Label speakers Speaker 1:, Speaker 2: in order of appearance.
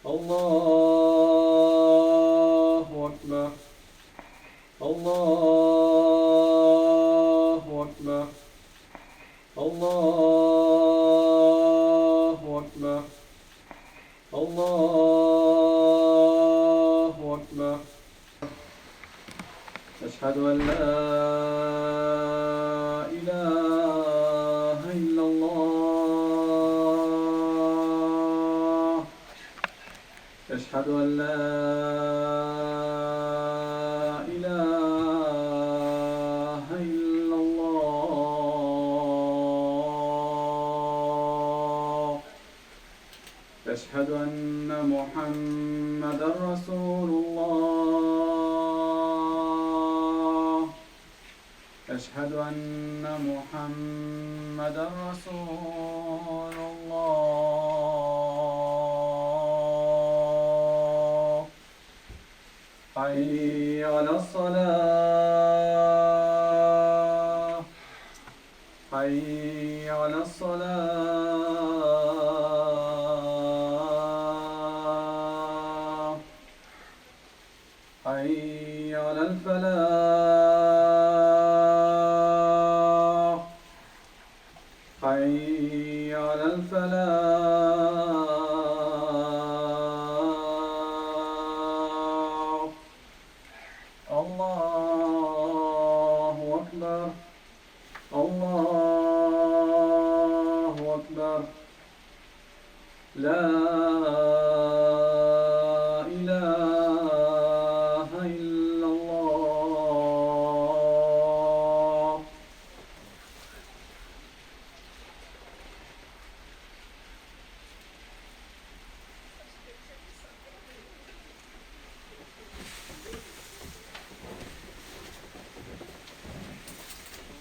Speaker 1: الله أكبر. الله أكبر. الله أكبر. الله أكبر. أشهد أن لا إله إلا الله. أشهد أن لا إله إلا الله. أشهد أن محمدا رسول الله. أشهد أن محمدا رسول الله. حي على الصلاة. حي على الصلاة. حي على الفلاح. حي على الفلاح. الله أكبر. الله أكبر. لا